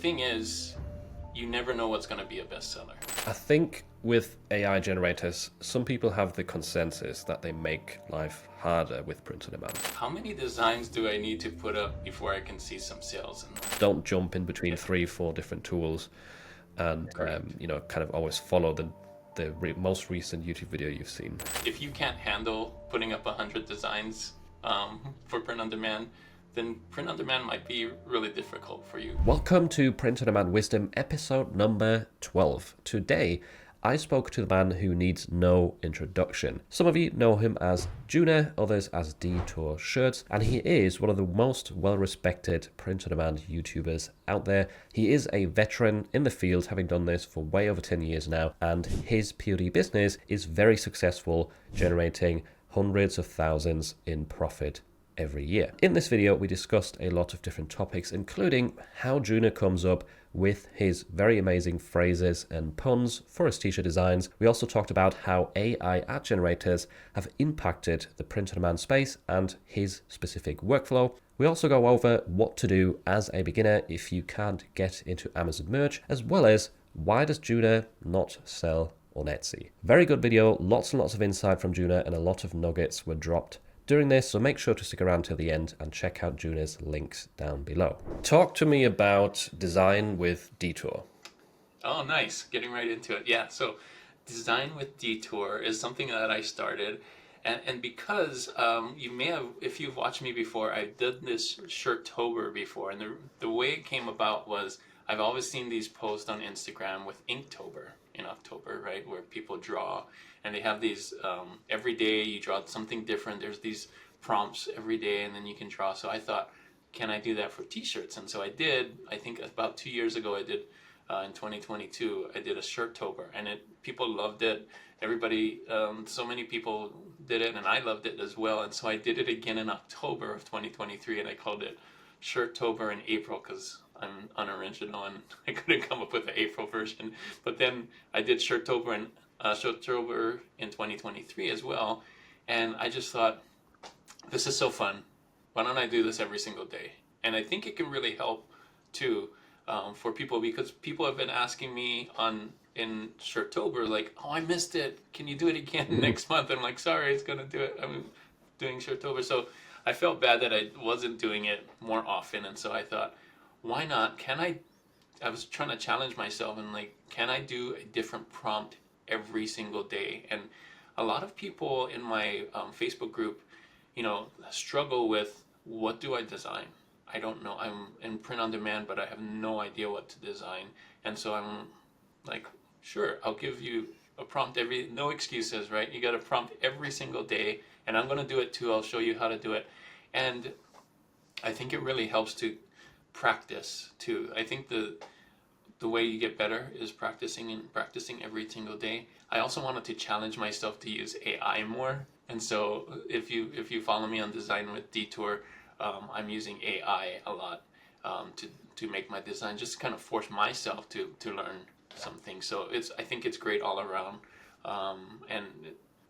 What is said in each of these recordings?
thing is, you never know what's going to be a bestseller. I think with AI generators, some people have the consensus that they make life harder with print on demand. How many designs do I need to put up before I can see some sales? Don't jump in between 3-4 different tools, and kind of always follow the most recent YouTube video you've seen. If you can't handle putting up 100 designs for print on demand, then print on demand might be really difficult for you. Welcome to Print on Demand Wisdom, episode number 12. Today, I spoke to the man who needs no introduction. Some of you know him as Juna, others as Detour Shirts, and he is one of the most well-respected print-on-demand YouTubers out there. He is a veteran in the field, having done this for way over 10 years now, and his POD business is very successful, generating hundreds of thousands in profit every year. In this video, we discussed a lot of different topics, including how Juna comes up with his very amazing phrases and puns for his t-shirt designs. We also talked about how AI ad generators have impacted the print-on-demand space and his specific workflow. We also go over what to do as a beginner if you can't get into Amazon merch, as well as why does Juna not sell on Etsy. Very good video, lots and lots of insight from Juna, and a lot of nuggets were dropped during this, so make sure to stick around till the end and check out Juna's links down below. Talk to me about design with Detour. Oh, nice. Getting right into it. Yeah, so design with Detour is something that I started. And because you may have, if you've watched me before, I did this Shirtober before. And the way it came about was I've always seen these posts on Instagram with Inktober in October, right? Where people draw. And they have these, every day you draw something different. There's these prompts every day and then you can draw. So I thought, can I do that for t-shirts? And so I did. I think about 2 years ago I did, in 2022, I did a Shirtober, and people loved it. Everybody, so many people did it, and I loved it as well. And so I did it again in October of 2023, and I called it Shirtober in April because I'm unoriginal and I couldn't come up with the April version. But then I did Shirtober in 2023 as well, and I just thought, this is so fun. Why don't I do this every single day? And I think it can really help too for people, because people have been asking me in Shirtober, like, oh, I missed it. Can you do it again next month? I'm like, sorry, it's gonna do it. I'm doing Shirtober. So I felt bad that I wasn't doing it more often, and so I thought, why not? I was trying to challenge myself and like, can I do a different prompt every single day? And a lot of people in my Facebook group, struggle with, what do I design? I don't know. I'm in print on demand, but I have no idea what to design. And so I'm like, sure, I'll give you a prompt no excuses, right? You got a prompt every single day, and I'm going to do it too. I'll show you how to do it. And I think it really helps to practice too. I think the way you get better is practicing every single day. I also wanted to challenge myself to use AI more. And so if you follow me on Design with Detour, I'm using AI a lot to make my design, just kind of force myself to learn something. So I think it's great all around. And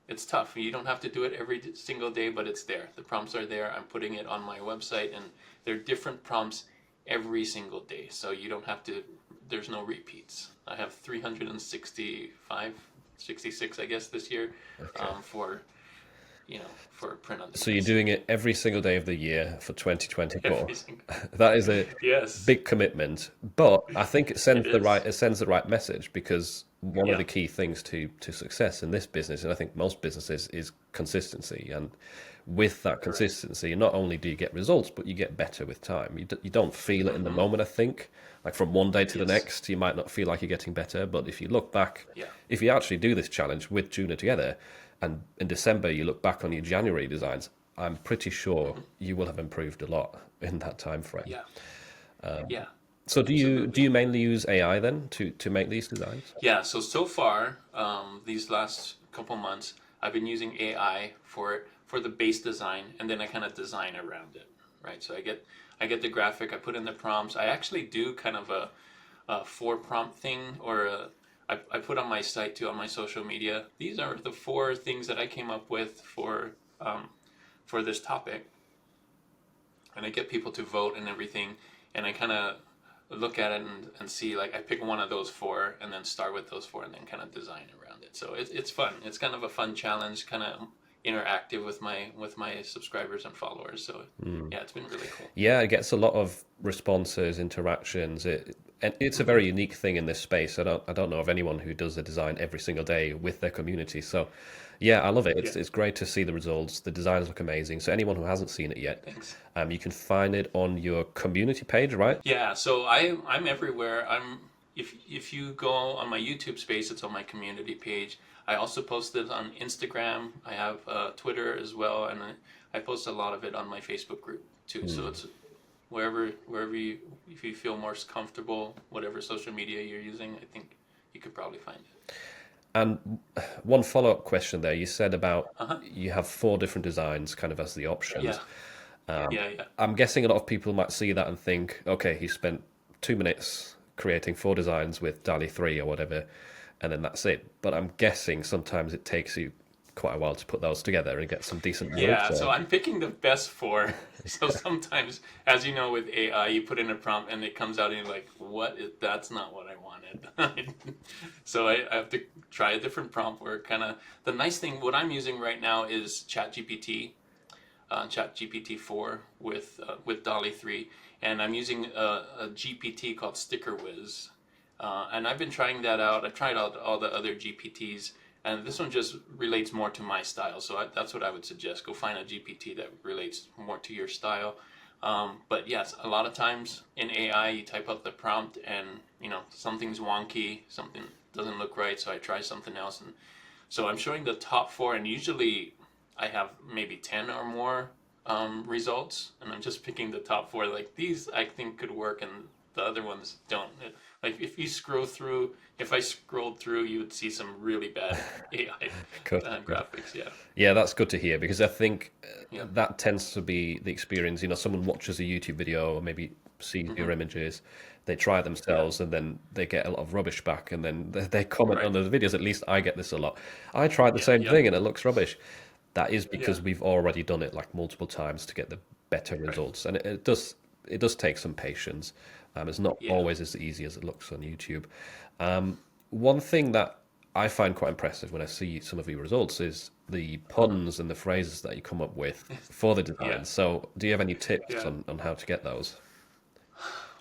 it's tough. You don't have to do it every single day, but it's there. The prompts are there. I'm putting it on my website, and there are different prompts every single day. So you don't have to, there's no repeats. I have 66, I guess, this year, okay. For print on demand. So you're doing it every single day of the year for 2024. That is a big commitment, but I think it sends the right message, because one of the key things to success in this business, and I think most businesses, is consistency. And with that consistency, not only do you get results, but you get better with time. You don't feel it in the moment, I think. Like from one day to the next, you might not feel like you're getting better, but if you look back, if you actually do this challenge with Juna together, and in December you look back on your January designs, I'm pretty sure you will have improved a lot in that time frame. So do you mainly use AI then to make these designs? Yeah, so far, these last couple months, I've been using AI for the base design, and then I kind of design around it, right? So I get the graphic, I put in the prompts. I actually do kind of a 4-prompt thing, or I put on my site too, on my social media. These are the 4 things that I came up with for this topic, and I get people to vote and everything, and I kind of look at it and see, like, I pick one of those four and then start with those four and then kind of design around it. So it's fun. It's kind of a fun challenge, kind of interactive with my subscribers and followers. So yeah, it's been really cool. Yeah, it gets a lot of responses, interactions. And it's a very unique thing in this space. I don't know of anyone who does a design every single day with their community. So yeah, I love it. Yeah, It's great to see the results. The designs look amazing. So anyone who hasn't seen it yet, thanks. you can find it on your community page, right? Yeah, so I'm everywhere. If you go on my YouTube space, it's on my community page. I also post it on Instagram. I have Twitter as well, and I post a lot of it on my Facebook group too. So it's wherever you, if you feel most comfortable, whatever social media you're using, I think you could probably find it. And one follow-up question there. You said about Uh-huh. you have four different designs kind of as the options. Yeah. Yeah. I'm guessing a lot of people might see that and think, okay, he spent 2 minutes creating four designs with DALL-E 3 or whatever, and then that's it. But I'm guessing sometimes it takes you quite a while to put those together and get some decent results. Yeah, so I'm picking the best four. So sometimes, as you know, with AI, you put in a prompt and it comes out and you're like, that's not what I wanted. So I have to try a different prompt where kind of, the nice thing, what I'm using right now is ChatGPT 4 with DALL-E 3, and I'm using a GPT called Sticker Whiz, and I've been trying that out. I've tried out all the other GPTs, and this one just relates more to my style. So that's what I would suggest. Go find a GPT that relates more to your style. But yes, a lot of times in AI, you type out the prompt, and something's wonky, something doesn't look right. So I try something else, and so I'm showing the top four, and usually I have maybe 10 or more results, and I'm just picking the top four. Like, these I think could work, and the other ones don't. Like, if I scrolled through, you would see some really bad AI Cool. graphics. Yeah. Yeah, that's good to hear because I think Yeah. that tends to be the experience. Someone watches a YouTube video or maybe sees your images, they try it themselves, and then they get a lot of rubbish back, and then they comment on the videos. At least I get this a lot. I tried the same yeah. thing and it looks rubbish. That is because Yeah. we've already done it like multiple times to get the better results, and it does take some patience. It's not Yeah. always as easy as it looks on YouTube. One thing that I find quite impressive when I see some of your results is the puns and the phrases that you come up with for the design. Yeah. So, do you have any tips Yeah. on how to get those?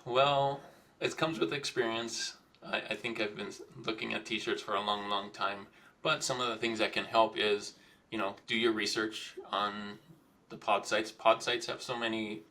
Well, it comes with experience. I think I've been looking at t-shirts for a long, long time. But some of the things that can help is, do your research on the pod sites. Pod sites have so many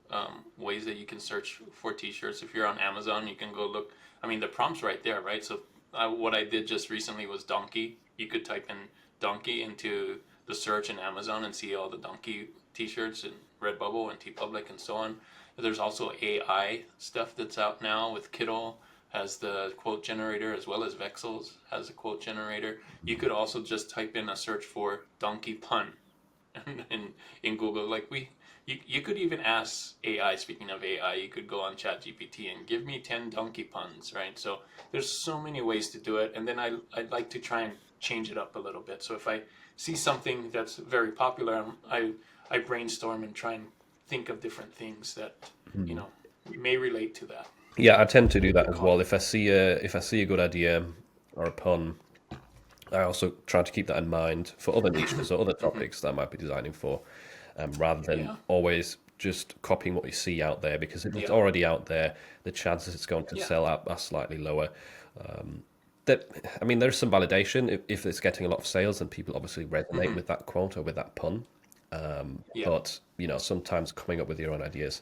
ways that you can search for t-shirts. If you're on Amazon, you can go look. I mean, the prompt's right there, right? So what I did just recently was donkey. You could type in donkey into the search in Amazon and see all the donkey t-shirts in Redbubble and TeePublic and so on. There's also AI stuff that's out now with Kittl has the quote generator, as well as Vexels has a quote generator. You could also just type in a search for donkey pun in Google. Like you could even ask AI, speaking of AI, you could go on ChatGPT and give me 10 donkey puns, right? So there's so many ways to do it. And then I'd like to try and change it up a little bit. So if I see something that's very popular, I brainstorm and try and think of different things that, may relate to that. Yeah, I tend to do that as well. If I see a good idea or a pun, I also try to keep that in mind for other niches or other topics that I might be designing for, rather than always just copying what you see out there, because if it's already out there, the chances it's going to sell out are slightly lower. There's some validation if it's getting a lot of sales, and people obviously resonate with that quote or with that pun. But sometimes coming up with your own ideas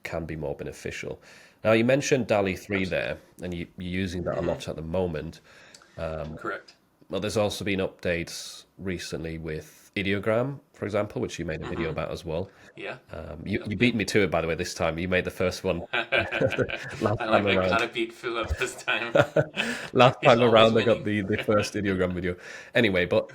can be more beneficial. Now, you mentioned DALL-E 3 there, and you're using that a lot at the moment. Correct. Well, there's also been updates recently with Ideogram, for example, which you made a video about as well. Yeah. You beat me to it, by the way, this time. You made the first one last I time around. gotta beat Philip this time. Last He's time around, I always got the first Ideogram video. Anyway, but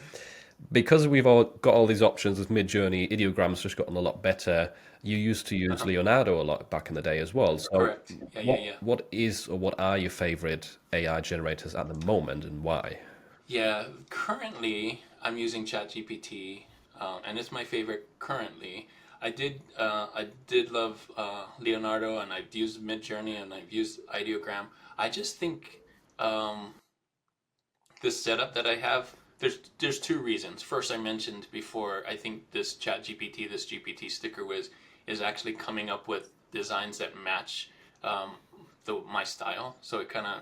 because we've all got all these options with Midjourney, Ideogram's just gotten a lot better. You used to use Leonardo a lot back in the day as well. So Correct. Yeah. what is or what are your favorite AI generators at the moment, and why? Yeah, currently I'm using ChatGPT, and it's my favorite currently. I did love Leonardo, and I've used Midjourney, and I've used Ideogram. I just think um, this setup that I have, there's two reasons. First, I mentioned before, I think this Chat GPT, this GPT sticker whiz, is actually coming up with designs that match um, my style. So it kind of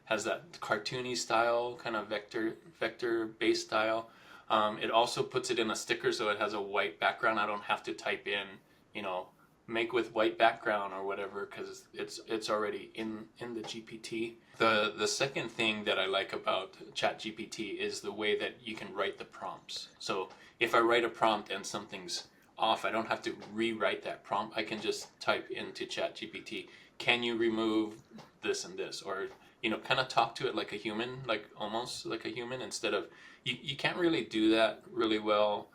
has that cartoony style, kind of vector based style. It also puts it in a sticker, so it has a white background. I don't have to type in, you know, make with white background or whatever, because it's already in the GPT. The second thing that I like about ChatGPT is the way that you can write the prompts. So if I write a prompt and something's off, I don't have to rewrite that prompt. I can just type into ChatGPT, can you remove this and this, or kind of talk to it like a human, like almost like a human, instead of you can't really do that really well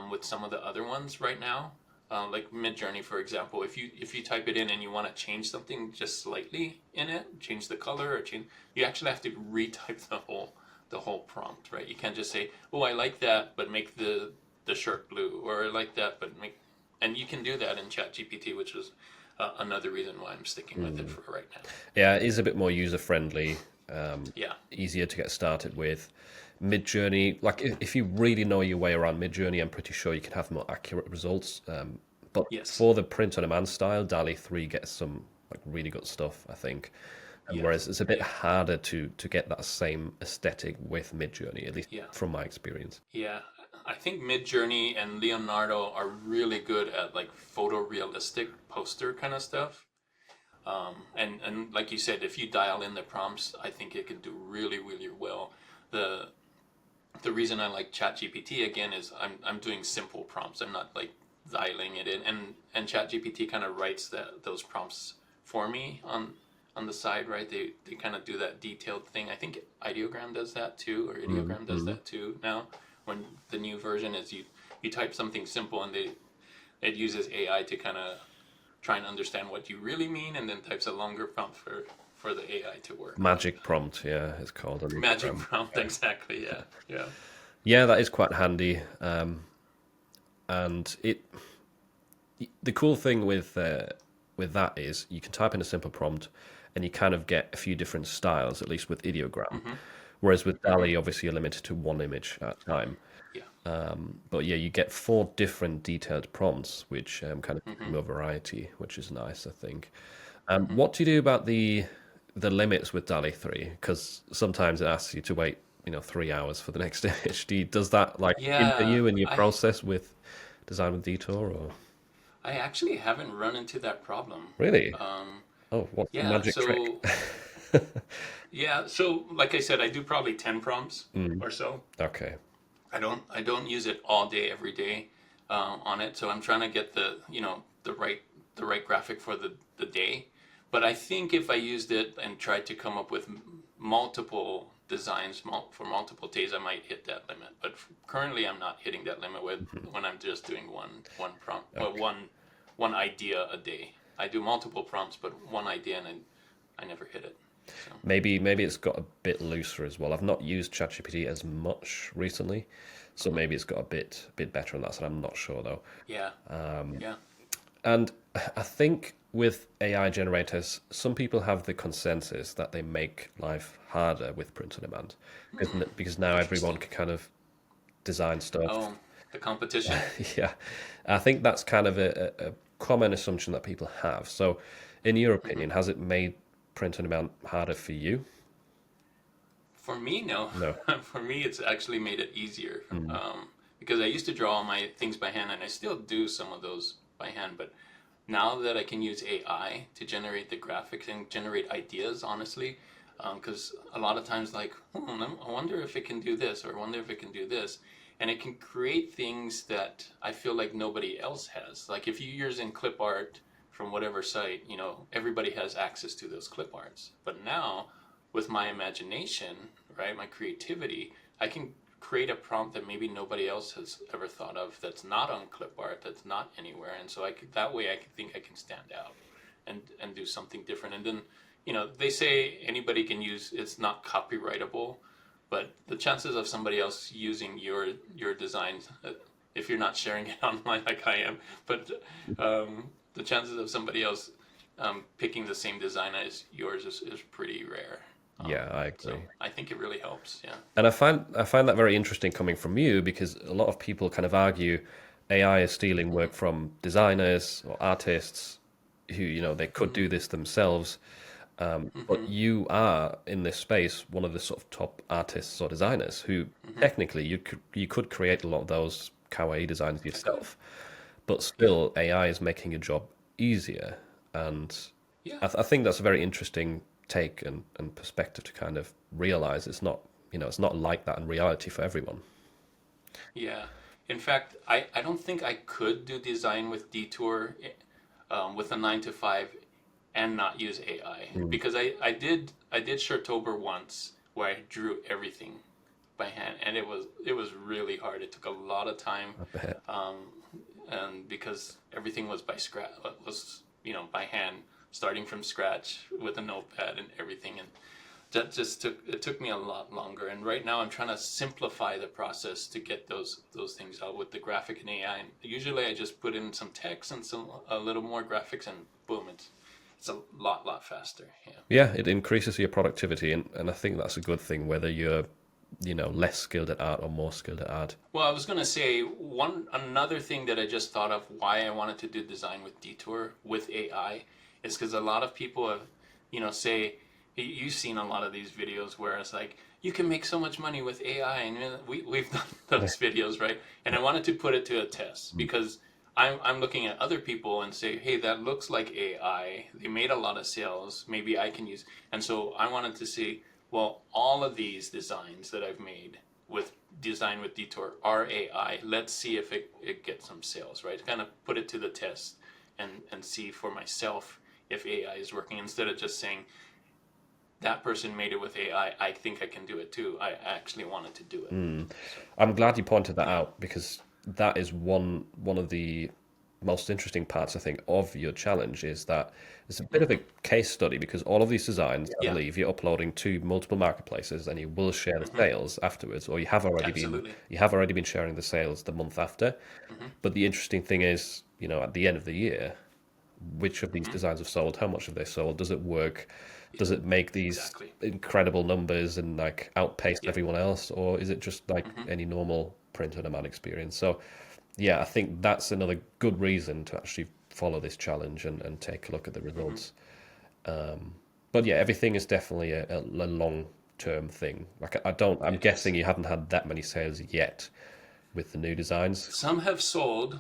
with some of the other ones right now. Like Midjourney, for example, if you type it in and you want to change something just slightly in it, change the color or change, you actually have to retype the whole prompt, right? You can't just say, oh, I like that, but make the shirt blue, or I like that, but make, and you can do that in ChatGPT, which is another reason why I'm sticking with it for right now. Yeah, it is a bit more user friendly, Yeah. easier to get started with. Midjourney, like if you really know your way around Midjourney, I'm pretty sure you can have more accurate results. But Yes. for the print on demand style, DALL-E 3 gets some like really good stuff, I think. Yeah. Whereas it's a bit harder to get that same aesthetic with Midjourney, at least Yeah. from my experience. Yeah, I think Midjourney and Leonardo are really good at like photorealistic poster kind of stuff. And like you said, if you dial in the prompts, I think it can do really, really well. The the reason I like ChatGPT again is I'm doing simple prompts. I'm not like dialing it in, and ChatGPT kind of writes those prompts for me on the side, right? They kind of do that detailed thing. I think Ideogram does that too, or Ideogram does that too now. When the new version is you type something simple, and it uses AI to kind of try and understand what you really mean, and then types a longer prompt for the AI to work. Magic prompt, yeah, it's called. On Magic Instagram. prompt, exactly. Yeah, yeah. Yeah, that is quite handy. And the cool thing with that is you can type in a simple prompt, and you kind of get a few different styles, at least with ideogram. Whereas with DALL-E, obviously you're limited to one image at a time. Yeah. But yeah, you get 4 different detailed prompts, which kind of give more variety, which is nice, I think. What do you do about the limits with DALL-E 3? Because sometimes it asks you to wait, 3 hours for the next image. Does that like hinder Yeah, you in your I process with design with Detour, or I actually haven't run into that problem. really? Um, Oh, what's the yeah, magic trick? so yeah, so like I said, I do probably 10 prompts or so. Okay. I don't use it all day every day on it, so I'm trying to get the right graphic for the day. But I think if I used it and tried to come up with multiple designs for multiple days, I might hit that limit. But currently, I'm not hitting that limit when I'm just doing one prompt or one idea a day. I do multiple prompts, but one idea, and I never hit it. So Maybe it's got a bit looser as well. I've not used ChatGPT as much recently, so maybe it's got a bit better on that side. I'm not sure though. yeah, yeah. And I think with AI generators, some people have the consensus that they make life harder with print on demand, because now everyone can kind of design stuff. Oh, the competition. Yeah, I think that's kind of a common assumption that people have. So, in your opinion, has it made print on demand harder for you? For me, no. No. For me, it's actually made it easier. Because I used to draw all my things by hand, and I still do some of those by hand. But now that I can use AI to generate the graphics and generate ideas, honestly, because a lot of times, like, I wonder if it can do this, or I wonder if it can do this. And it can create things that I feel like nobody else has. Like if you're using clip art from whatever site, everybody has access to those clip arts. But now, with my imagination, right, my creativity, I can create a prompt that maybe nobody else has ever thought of, that's not on clip art, that's not anywhere. And so that way I think I can stand out and do something different. And then, they say anybody can use, it's not copyrightable, but the chances of somebody else using your designs if you're not sharing it online like I am. But the chances of somebody else picking the same design as yours is pretty rare. Yeah, I So agree. I think it really helps. Yeah. And I find that very interesting coming from you because a lot of people kind of argue AI is stealing work from designers or artists who, they could do this themselves. But you are in this space one of the sort of top artists or designers who technically you could create a lot of those kawaii designs I could. yourself, but Yeah. still AI is making your job easier. And Yeah. I think that's a very interesting take and perspective to kind of realize it's not like that in reality for everyone. Yeah. In fact, I don't think I could do design with Detour with a 9 to 5 and not use AI Mm, because I did Shirtober once where I drew everything by hand and it was really hard. It took a lot of time, I bet. um, and because everything was by scratch was by hand, starting from scratch with a notepad and everything, and that just took me a lot longer. And right now I'm trying to simplify the process to get those things out with the graphic and AI. And usually I just put in some text and some a little more graphics and boom, it's a lot faster. Yeah. Yeah, it increases your productivity, and I think that's a good thing, whether you're, less skilled at art or more skilled at art. Well, I was gonna say one another thing that I just thought of why I wanted to do design with Detour with AI is because a lot of people have, say you've seen a lot of these videos where it's like you can make so much money with AI, and we've done those videos, right? And I wanted to put it to a test because I'm looking at other people and say, hey, that looks like AI. They made a lot of sales. Maybe I can use. And so I wanted to see, well, all of these designs that I've made with design with Detour are AI. Let's see if it gets some sales, right? Kind of put it to the test and see for myself if AI is working instead of just saying that person made it with AI. I think I can do it too. I actually wanted to do it. So I'm glad you pointed that yeah. out because that is one of the most interesting parts, I think, of your challenge is that it's a bit of a case study because all of these designs, I Yeah. believe, you're uploading to multiple marketplaces and you will share the Hmm. sales afterwards, or Absolutely. you have already been sharing the sales the month after. Hmm. But the interesting thing is, at the end of the year, which of these Hmm. designs have sold, how much have they sold, does it work, Yeah. does it make these Exactly. incredible numbers and like outpace Yeah. everyone else, or is it just like Hmm. any normal print on demand experience? So yeah, I think that's another good reason to actually follow this challenge and take a look at the Hmm. results. But yeah, everything is definitely a long term thing. Like I'm It is. guessing you haven't had that many sales yet with the new designs. Some have sold,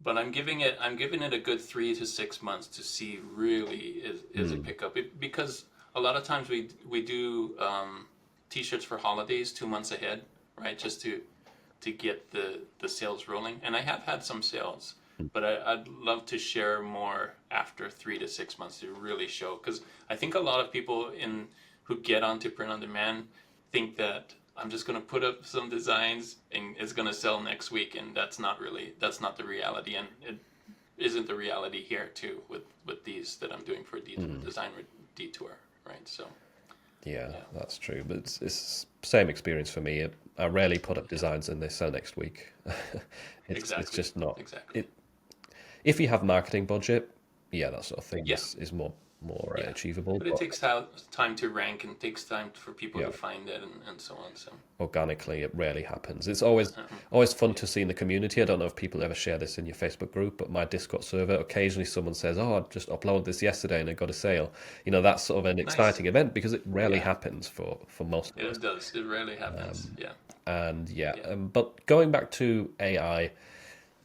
but I'm giving it a good 3 to 6 months to see really is it Mm, pick up because a lot of times we do t-shirts for holidays 2 months ahead, right? Just to get the sales rolling. And I have had some sales, but I'd love to share more after 3 to 6 months to really show because I think a lot of people in who get onto print on demand think that I'm just going to put up some designs and it's going to sell next week, and that's not the reality, and it isn't the reality here too with these that I'm doing for mm. design with Detour, right? So Yeah, yeah, that's true. But it's same experience for me. I rarely put up yeah, designs and they sell next week. It's exactly, just not exactly, it. If you have marketing budget, yeah, that sort of thing yeah. is more Yeah, achievable. but it But takes time to rank and takes time for people yeah, to find it and so on. So, organically, it rarely happens. It's always fun yeah, to see in the community. I don't know if people ever share this in your Facebook group, but my Discord server, occasionally someone says, "Oh, I just uploaded this yesterday and it got a sale." That's sort of an nice. exciting event because it rarely Yeah, happens for most of us. it does. It rarely happens. Yeah, And yeah, yeah, but going back to AI, uh-huh.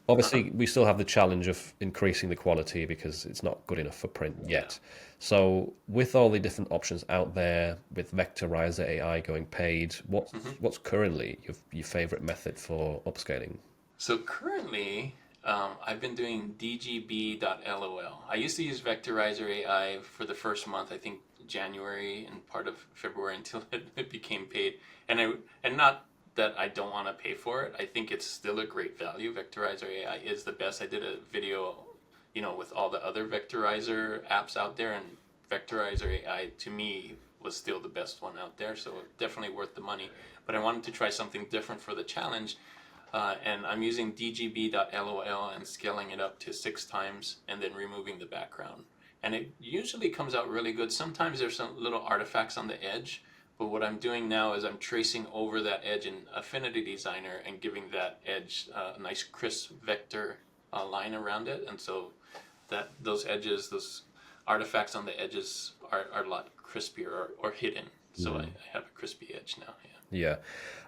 obviously we still have the challenge of increasing the quality because it's not good enough for print Yeah. yet. So with all the different options out there, with Vectorizer AI going paid, Hmm. what's currently your favorite method for upscaling? So currently, I've been doing DGB.lol. I used to use Vectorizer AI for the first month, I think January and part of February until it became paid. And not that I don't want to pay for it. I think it's still a great value. Vectorizer AI is the best. I did a video, with all the other Vectorizer apps out there, and Vectorizer AI to me was still the best one out there. So definitely worth the money. But I wanted to try something different for the challenge. and I'm using dgb.lol and scaling it up to 6 times and then removing the background. And it usually comes out really good. Sometimes there's some little artifacts on the edge, but what I'm doing now is I'm tracing over that edge in Affinity Designer and giving that edge a nice crisp vector line around it. And so that those edges, those artifacts on the edges are a lot crispier or hidden. So I have a crispy edge now. Yeah. Yeah,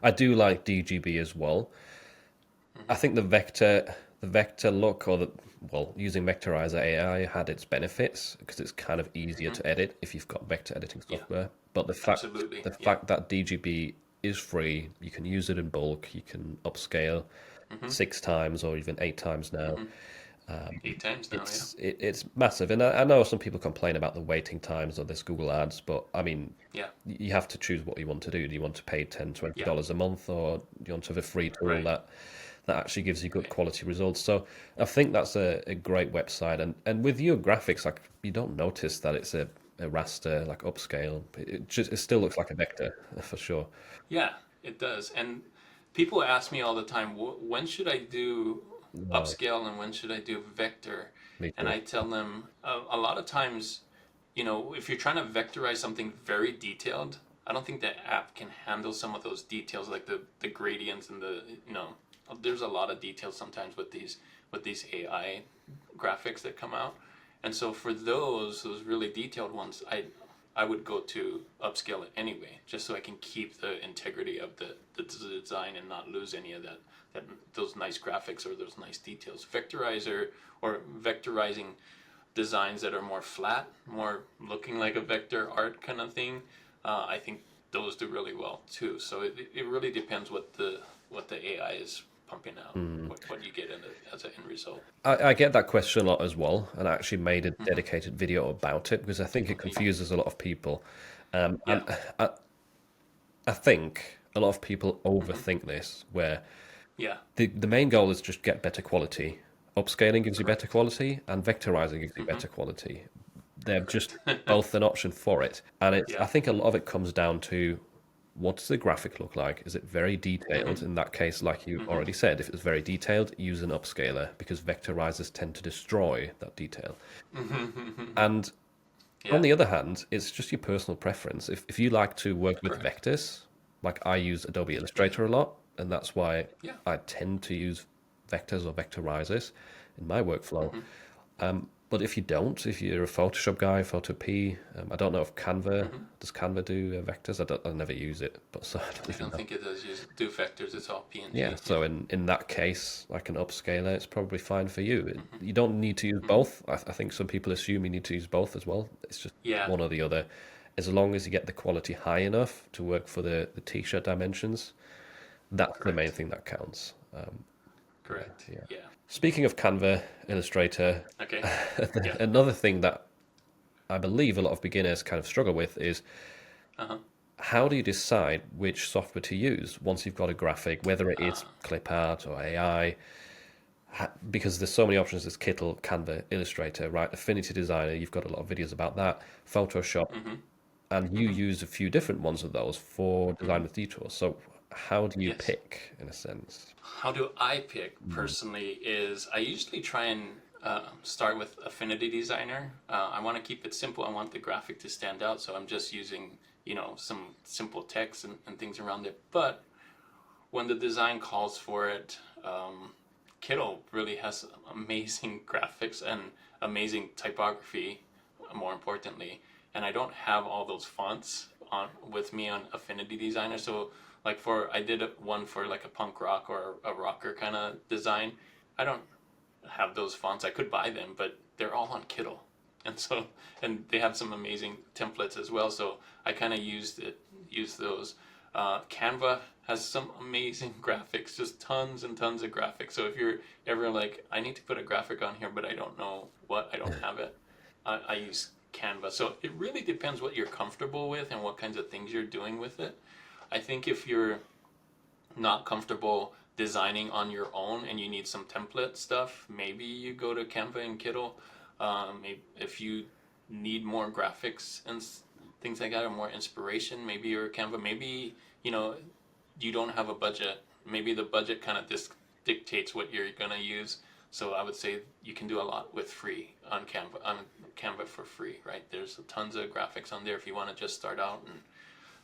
I do like DGB as well. I think the vector look, using Vectorizer AI had its benefits because it's kind of easier to edit if you've got vector editing Yeah. software. But Absolutely. the Yeah. fact that DGB is free, you can use it in bulk, you can upscale 6 times or even 8 times now. 8 times now. It's massive, and I know some people complain about the waiting times of this Google Ads, but I mean, Yeah. you have to choose what you want to do. Do you want to pay $10, Yeah. $20 a month, or do you want to have a free tool Right. that actually gives you good quality results? So I think that's a great website, and with your graphics, like you don't notice that it's a raster like upscale. It still looks like a vector for sure. Yeah, it does. And people ask me all the time, when should I do Wow, upscale and when should I do vector? me And too. I tell them a lot of times, if you're trying to vectorize something very detailed, I don't think the app can handle some of those details like the gradients and there's a lot of details sometimes with these AI graphics that come out. And so for those really detailed ones, I would go to upscale it anyway, just so I can keep the integrity of the design and not lose any of those nice graphics or those nice details. Vectorizer or vectorizing designs that are more flat, more looking like a vector art kind of thing, I think those do really well too. So it really depends what the AI is pumping out, what you get in it as an end result. I get that question a lot as well, and I actually made a dedicated video about it because I think it confuses a lot of people. Yeah. And I think a lot of people overthink this, where Yeah. the main goal is just get better quality. Upscaling gives you better Correct. quality, and vectorizing gives you better quality. They're just Correct. both an option for it, and I Yeah. think a lot of it comes down to what does the graphic look like? Is it very detailed? In that case, like you already said, if it's very detailed, use an upscaler because vectorizers tend to destroy that detail. And on Yeah. the other hand, it's just your personal preference. If you like to work with Correct. vectors, like I use Adobe Illustrator a lot, and that's why Yeah. I tend to use vectors or vectorizers in my workflow. But if you don't, if you're a Photoshop guy, Photo P, I don't know if Canva does Canva do vectors. I never use it, but so I don't I even don't know. think it does use do vectors. It's all Yeah, PNG. so in that case, like an upscaler, it's probably fine for you. You don't need to use both. I think some people assume you need to use both as well. It's just Yeah. one or the other. As long as you get the quality high enough to work for the t-shirt dimensions, that's the main Correct. thing that counts. Correct. Yeah. Yeah. Speaking of Canva, Illustrator, Okay. Yeah. another thing that I believe a lot of beginners kind of struggle with is Uh-huh. how do you decide which software to use once you've got a graphic, whether it is Uh, clip art or AI? Because there's so many options. There's Kittl, Canva, Illustrator, right? Affinity Designer, you've got a lot of videos about that. Photoshop, and you use a few different ones of those for design with Detour. So how do you yes. pick, in a sense? How do I pick personally is I usually try and start with Affinity Designer. I want to keep it simple. I want the graphic to stand out, so I'm just using some simple text and things around it. But when the design calls for it, Kittl really has amazing graphics and amazing typography, more importantly. And I don't have all those fonts on with me on Affinity Designer. So like I did one for like a punk rock or a rocker kind of design. I don't have those fonts. I could buy them, but they're all on Kittl. And they have some amazing templates as well. So I kind of use those. Canva has some amazing graphics, just tons and tons of graphics. So if you're ever like, I need to put a graphic on here, but I don't know what, I don't have it, I use Canva. So it really depends what you're comfortable with and what kinds of things you're doing with it. I think if you're not comfortable designing on your own and you need some template stuff, maybe you go to Canva and Kittl. Maybe if you need more graphics and things like that or more inspiration, maybe you're Canva. Maybe you don't have a budget. maybe the budget kind of dictates what you're going to use. So I would say you can do a lot with free on Canva for free, right? There's tons of graphics on there if you want to just start out and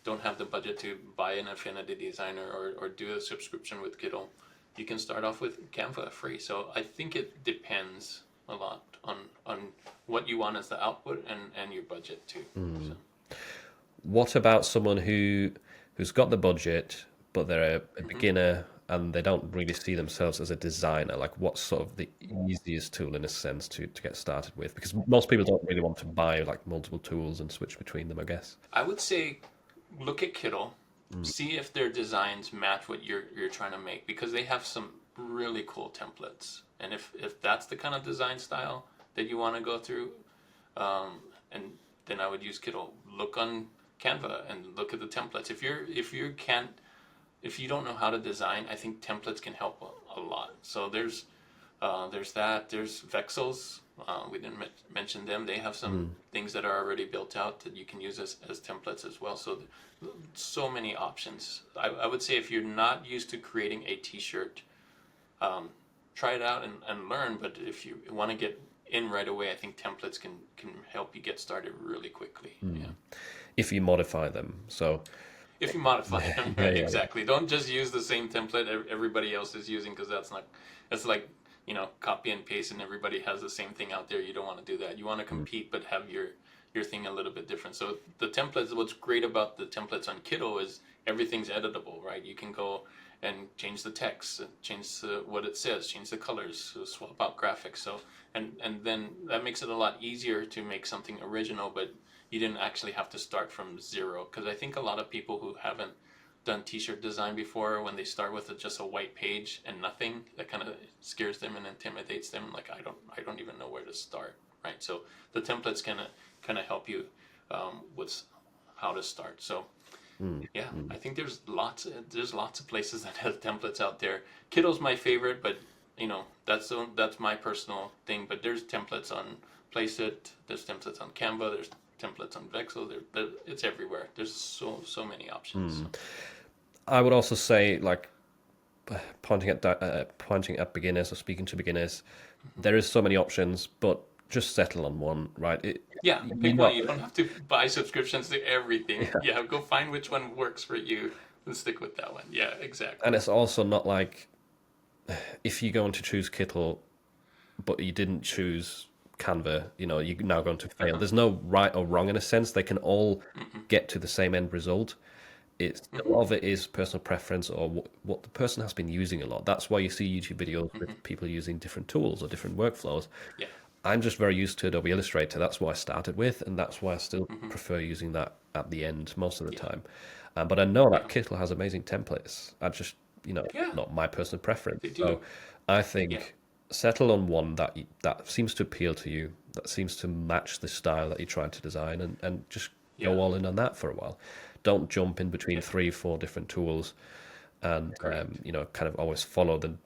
don't have the budget to buy an Affinity designer or do a subscription with Kittl. You can start off with Canva free. So I think it depends a lot on what you want as the output and your budget too. So. What about someone who's got the budget, but they're a beginner and they don't really see themselves as a designer? Like, what's sort of the easiest tool in a sense to get started with? Because most people don't really want to buy like multiple tools and switch between them, I guess. I would say look at Kittl, see if their designs match what you're trying to make, because they have some really cool templates. And if that's the kind of design style that you want to go through, and then I would use Kittl. Look on Canva and look at the templates. If you don't know how to design, I think templates can help a lot. So there's that. There's Vexels. We didn't mention them. They have some things that are already built out that you can use as templates as well. So many options. I would say if you're not used to creating a t-shirt, try it out and learn. But if you want to get in right away, I think templates can help you get started really quickly. Yeah. If you modify them. So if you modify them, right? Exactly. Don't just use the same template everybody else is using, because that's like, copy and paste and everybody has the same thing out there. You don't want to do that. You want to compete, but have your thing a little bit different. So the templates, what's great about the templates on Kittl is everything's editable, right? You can go and change the text, change what it says, change the colors, swap out graphics. So and then that makes it a lot easier to make something original, but you didn't actually have to start from zero. Because I think a lot of people who haven't done t-shirt design before, when they start with just a white page and nothing, that kind of scares them and intimidates them. Like, I don't even know where to start, right? So the templates kind of help you with how to start. So I think there's lots of places that have templates out there. Kittl's my favorite, but that's my personal thing. But there's templates on Placeit, there's templates on Canva, there's templates on Vexel. It's everywhere. There's so many options. I would also say, like, pointing at beginners or speaking to beginners, there is so many options, but just settle on one, right? Pick one. You don't have to buy subscriptions to everything. Go find which one works for you and stick with that one. Yeah, exactly. And it's also not like if you're going to choose Kittl, but you didn't choose Canva, you're now going to fail. There's no right or wrong in a sense. They can all get to the same end result. A lot of it is personal preference or what the person has been using a lot. That's why you see YouTube videos with people using different tools or different workflows. Yeah. I'm just very used to Adobe Illustrator. That's what I started with, and that's why I still prefer using that at the end most of the time. But I know that Kittl has amazing templates. I just, not my personal preference. So I think settle on one that seems to appeal to you, that seems to match the style that you're trying to design, and just go all in on that for a while. Don't jump in between 3-4 different tools, and kind of always follow the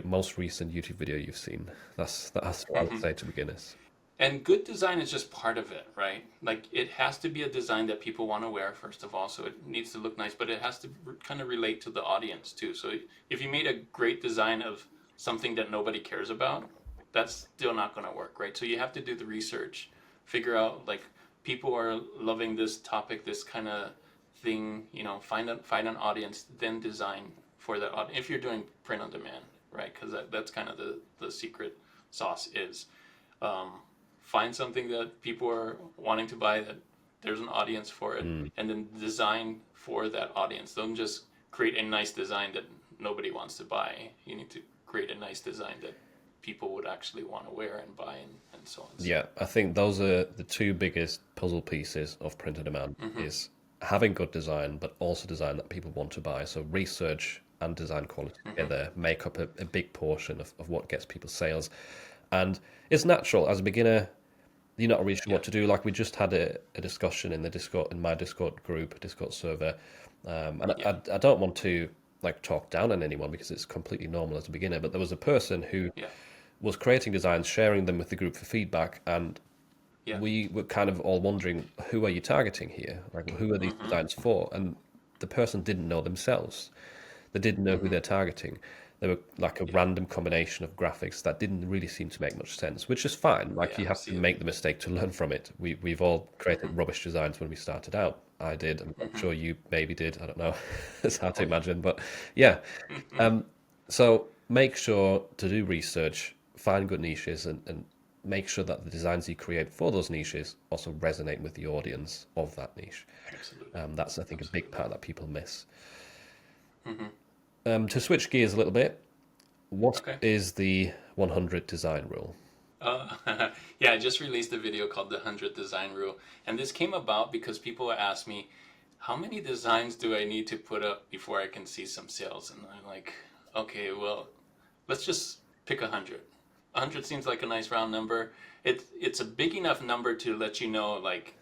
most recent YouTube video you've seen. That's what I would say to beginners. And good design is just part of it, right? Like, it has to be a design that people want to wear, first of all, so it needs to look nice, but it has to kind of relate to the audience too. So if you made a great design of something that nobody cares about, that's still not going to work, right? So you have to do the research, figure out, like, people are loving this topic, this kind of thing, find an audience, then design for that audience. If you're doing print on demand, right? Because that's kind of the secret sauce is find something that people are wanting to buy, that there's an audience for it, and then design for that audience. Don't just create a nice design that nobody wants to buy. You need to create a nice design that people would actually want to wear and buy and so on. Yeah, I think those are the two biggest puzzle pieces of print on demand, is having good design, but also design that people want to buy. So research and design quality together make up a big portion of what gets people sales. And it's natural as a beginner, you're not really sure what to do. Like, we just had a discussion in my Discord group, Discord server, and I don't want to talk down on anyone because it's completely normal as a beginner. But there was a person who was creating designs, sharing them with the group for feedback, and we were kind of all wondering, who are you targeting here? Like, who are these designs for? And the person didn't know themselves. They didn't know who they're targeting. They were like a random combination of graphics that didn't really seem to make much sense, which is fine. Like Yeah, you I have to see it. make the mistake to learn from it. We've all created rubbish designs when we started out. I did. I'm sure you maybe did. I don't know. It's hard to Oh yeah. imagine, but yeah. So make sure to do research, find good niches, and make sure that the designs you create for those niches also resonate with the audience of that niche. Absolutely. That's, I think, a big Absolutely. part that people miss. To switch gears a little bit, what Okay. is the 100 design rule? Yeah, I just released a video called the 100 Design Rule. And this came about because people ask me, how many designs do I need to put up before I can see some sales? And I'm like, okay, well, let's just pick 100. 100 seems like a nice round number. It's a big enough number to let you know, like,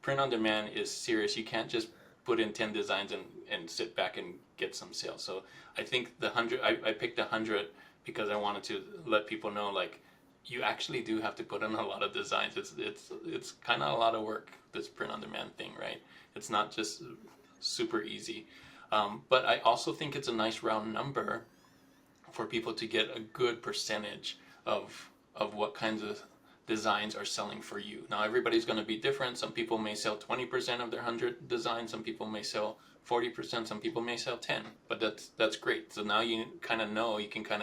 print on demand is serious. You can't just put in 10 designs and sit back and get some sales. So I think the 100, I picked 100 because I wanted to let people know, like, you actually do have to put in a lot of designs. It's kind of a lot of work, this print on demand thing, right? It's not just super easy. But I also think it's a nice round number for people to get a good percentage of what kinds of designs are selling for you. Now everybody's going to be different. Some people may sell 20% of their 100 designs, some people may sell 40%, some people may sell 10. But that's great. So now you kind of know, you can kind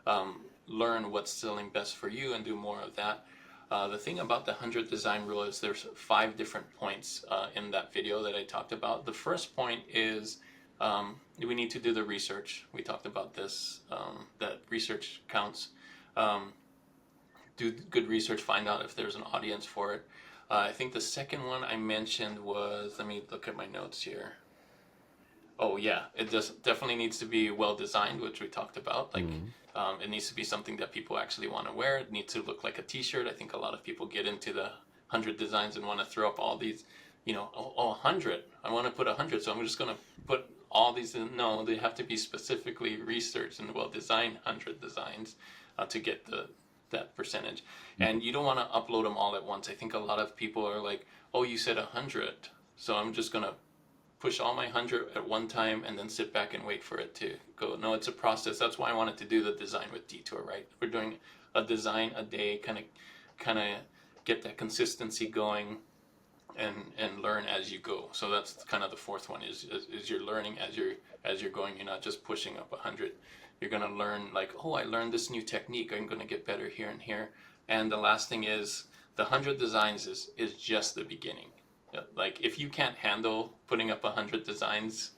of learn what's selling best for you and do more of that. The thing about the 100 design rule is there's 5 different points in that video that I talked about. The first point is we need to do the research. We talked about this, that research counts. Do good research, find out if there's an audience for it. I think the second one I mentioned was, let me look at my notes here. Oh yeah, it just definitely needs to be well designed, which we talked about. Like, it needs to be something that people actually want to wear. It needs to look like a T-shirt. I think a lot of people get into the 100 designs and want to throw up all these, oh, 100. I want to put 100, so I'm just going to put all these in. No, they have to be specifically researched and well designed 100 designs to get that percentage. And you don't want to upload them all at once. I think a lot of people are like, oh, you said 100, so I'm just going to push all my 100 at one time and then sit back and wait for it to go. No, it's a process. That's why I wanted to do the design with Detour, right? We're doing a design a day, kind of get that consistency going and learn as you go. So that's kind of the fourth one is you're learning as you're going. You're not just pushing up 100. You're going to learn, like, oh, I learned this new technique. I'm going to get better here and here. And the last thing is the 100 designs is just the beginning. Like, if you can't handle putting up 100 designs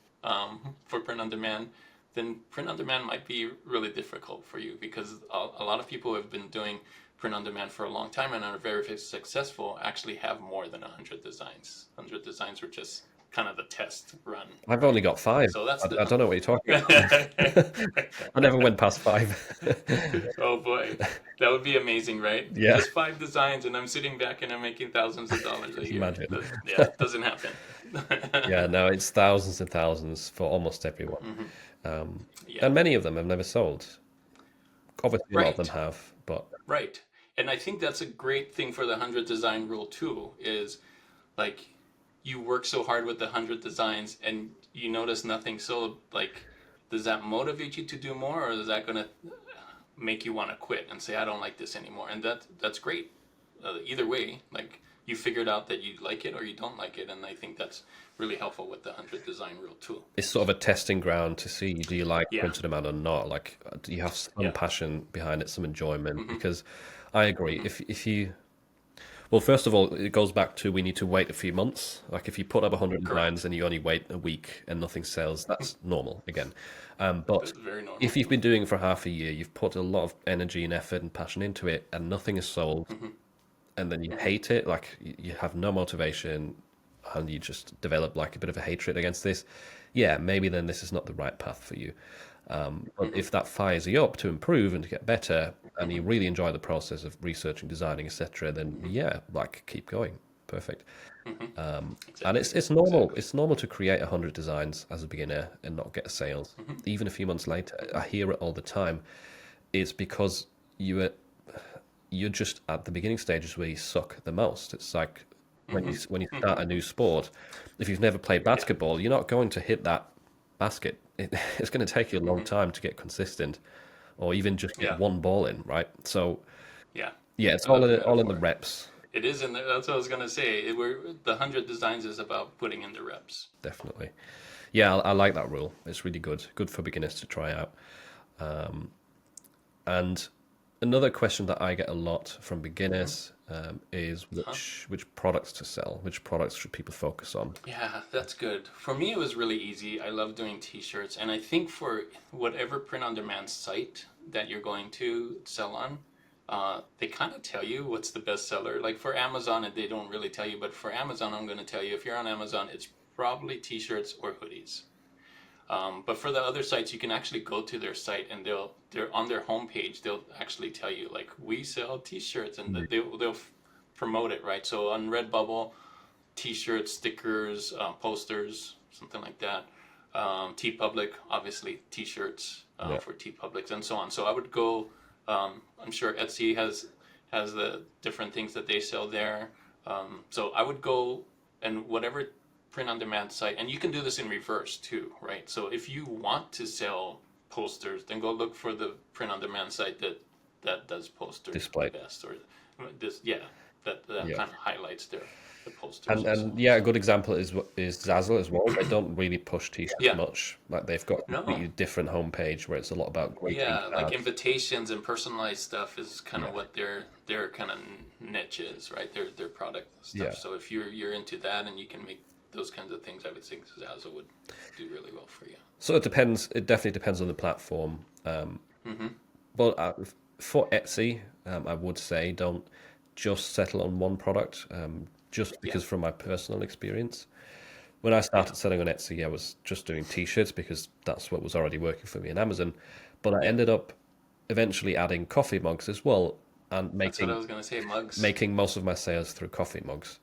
for print on demand, then print on demand might be really difficult for you, because a lot of people who have been doing print on demand for a long time and are very successful actually have more than 100 designs. 100 designs were just kind of the test run. I've only got 5. So that's I don't know what you're talking about. I never went past 5. Oh boy, that would be amazing, right? Yeah, Just 5 designs, and I'm sitting back and I'm making thousands of dollars a year. imagine. Yeah, it doesn't happen. Yeah, no, it's thousands and thousands for almost everyone. Yeah, And many of them have never sold. Obviously, a lot of them right, have, but right. And I think that's a great thing for the 100 design rule too, is like, you work so hard with the 100 designs and you notice nothing sold. Like, does that motivate you to do more, or is that going to make you want to quit and say, I don't like this anymore? And that's great. Either way, like, you figured out that you like it or you don't like it, and I think that's really helpful with the 100 design rule too. it's sort of a testing ground to see, do you like Yeah, print on demand or not? Like, do you have some yeah, passion behind it, some enjoyment? Because I agree. If you Well, first of all, it goes back to we need to wait a few months. Like if you put up 100 designs correct. and you only wait a week and nothing sells, that's normal again. But That's very normal. if you've been doing it for half a year, you've put a lot of energy and effort and passion into it, and nothing is sold, and then you hate it, like you have no motivation, and you just develop like a bit of a hatred against this, yeah, maybe then this is not the right path for you. But if that fires you up to improve and to get better, and you really enjoy the process of researching, designing, etc., then yeah, like keep going. Perfect. And Exactly. it's normal. Exactly. It's normal to create 100 designs as a beginner and not get sales. Even a few months later, I hear it all the time. It's because you're just at the beginning stages where you suck the most. It's like when you start a new sport. If you've never played Yeah. basketball, you're not going to hit that basket it's going to take you a long time to get consistent, or even just get Yeah. one ball in, right? So Yeah. yeah, it's I love the all in the metaphor. reps, It is in there. That's what I was gonna say. The 100 designs is about putting in the reps. definitely. Yeah, I like that rule. It's really good for beginners to try out. And another question that I get a lot from beginners is Huh? which products to sell, which products should people focus on? Yeah, that's good. For me, it was really easy. I love doing T-shirts, and I think for whatever print-on-demand site that you're going to sell on, they kind of tell you what's the best seller. Like for Amazon, they don't really tell you, but for Amazon, I'm going to tell you if you're on Amazon, it's probably T-shirts or hoodies. But for the other sites, you can actually go to their site and they're on their homepage. They'll actually tell you like we sell T-shirts and they'll promote it, right? So on Redbubble, T-shirts, stickers, posters, something like that. TeePublic, obviously T-shirts Yeah. for TeePublics and so on. So I would go. I'm sure Etsy has the different things that they sell there. So I would go and whatever print-on-demand site, and you can do this in reverse too, right? So if you want to sell posters, then go look for the print-on-demand site that does posters Display. the best, or this, yeah, that Yeah. kind of highlights the posters and so And on. yeah, a So good example is Zazzle as well. They don't really push t-shirts yeah, much. Like they've got a no, completely different homepage where it's a lot about greeting yeah, like cards. invitations and personalized stuff is kind of Yeah, what their kind of niche is, right? Their product yeah. stuff. So if you're into that and you can make those kinds of things, I would think Zazzle would do really well for you. So it depends. It definitely depends on the platform. Mm-hmm. But for Etsy, I would say don't just settle on one product. Just Yeah, because from my personal experience, when I yeah, started selling on Etsy, I was just doing t-shirts because that's what was already working for me in Amazon. But I yeah. ended up eventually adding coffee mugs as well and That's what I was gonna say. Mugs. making most of my sales through coffee mugs,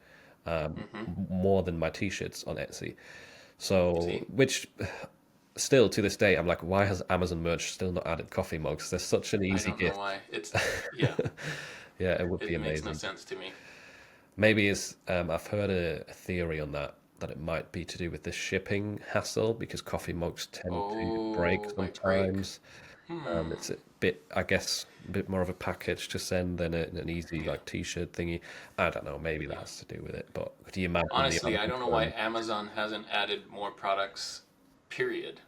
Mm-hmm. more than my t-shirts on Etsy. So, See, which still to this day, I'm like, why has Amazon merch still not added coffee mugs? They're such an I easy don't know gift. why. Yeah, Yeah, it would be it makes no amazing. sense to me. Maybe it's I've heard a theory on that it might be to do with the shipping hassle because coffee mugs tend to break Oh, might break. sometimes. Hmm. It's a bit, I guess, a bit more of a package to send than an easy Yeah, like t-shirt thingy. I don't know. Maybe yeah. that's to do with it. But could you imagine the amount Honestly, of I don't know why returns? Amazon hasn't added more products. Period.